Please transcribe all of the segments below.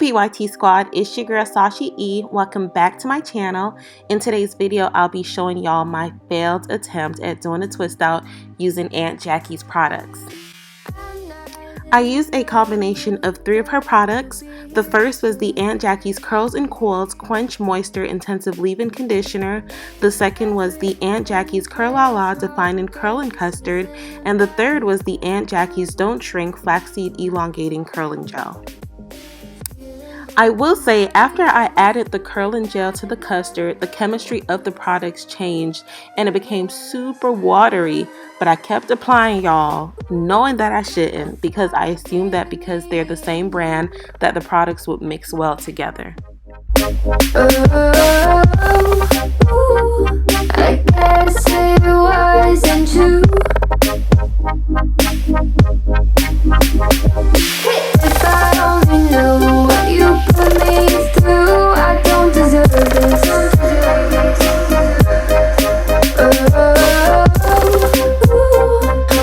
PYT squad, it's your girl Sashi E. Welcome back to my channel. In today's video, I'll be showing y'all my failed attempt at doing a twist out using Aunt Jackie's products. I used a combination of 3 of her products. The first was the Aunt Jackie's Curls and Coils Quench Moisture Intensive Leave-In Conditioner. The second was the Aunt Jackie's Curl La La Defining Curl and Custard. And the third was the Aunt Jackie's Don't Shrink Flaxseed Elongating Curling Gel. I will say, after I added the curling gel to the custard, the chemistry of the products changed and it became super watery, but I kept applying, y'all, knowing that I shouldn't, because I assumed that because they're the same brand that the products would mix well together. I guess it wasn't true. If I only knew what you put me through, I don't deserve this.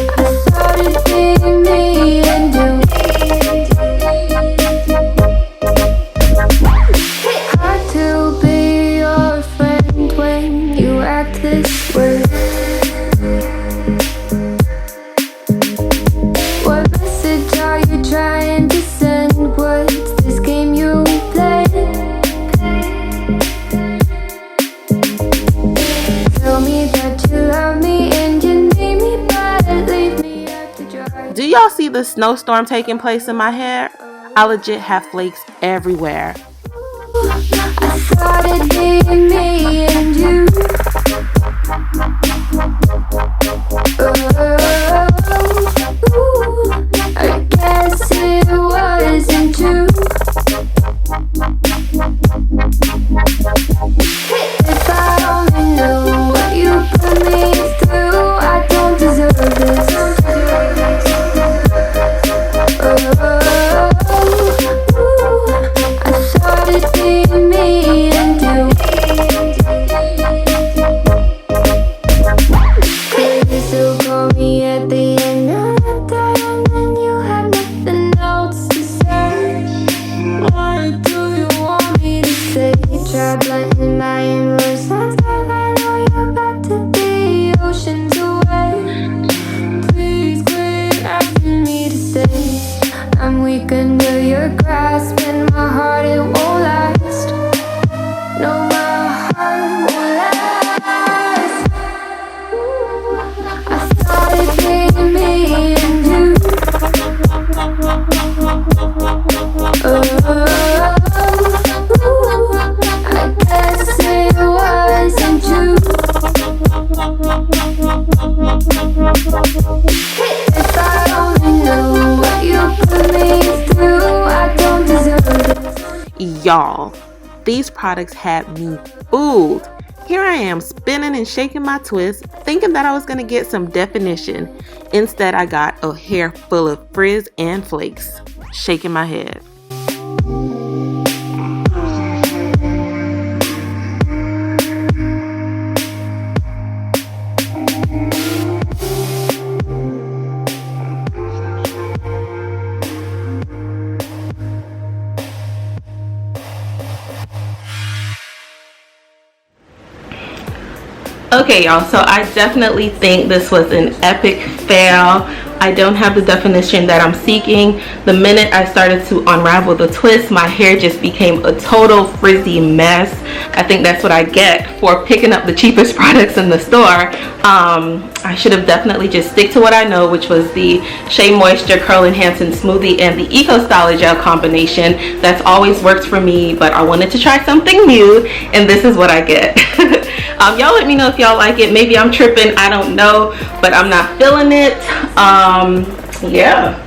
I thought it'd be me and you. Hard to be your friend when you act this way. What message are you trying to send? What's this game you play? Tell me that you love me and you need me, but leave me out to dry. Do y'all see the snowstorm taking place in my hair? I legit have flakes everywhere. I thought it'd be me and you. I guess it wasn't true. If I only knew what you put me through, I don't deserve this. I thought it'd be me and you. Could you still call me at the end of the day and then you have nothing else to say? What do you want me to say? Try blending my emotions, but I know you're about to be oceans away. Please quit asking me to stay. I'm weak under your grasp and my heart, it won't last. No, my heart won't last. I thought it'd be me and you. I guess it wasn't true. If I only knew what you put me through, I don't deserve it. Y'all, these products had me fooled. Here I am spinning and shaking my twist, thinking that I was going to get some definition. Instead, I got a hair full of frizz and flakes. Shaking my head. Okay, y'all, so I definitely think this was an epic fail. I don't have the definition that I'm seeking. The minute I started to unravel the twist, my hair just became a total frizzy mess. I think that's what I get for picking up the cheapest products in the store. I should have definitely just stick to what I know, which was the Shea Moisture Curl Enhancing Smoothie and the Eco Styler Gel combination. That's always worked for me, but I wanted to try something new, and this is what I get. Y'all let me know if y'all like it. Maybe I'm tripping, I don't know, but I'm not feeling it. Yeah,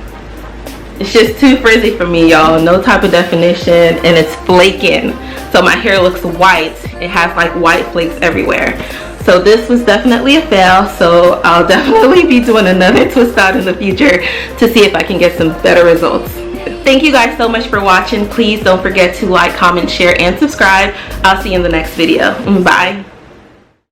it's just too frizzy for me, y'all. No type of definition, and it's flaking, so my hair looks white. It has like white flakes everywhere. So this was definitely a fail, so I'll definitely be doing another twist out in the future to see if I can get some better results. Thank you guys so much for watching. Please don't forget to like, comment, share, and subscribe. I'll see you in the next video. Bye.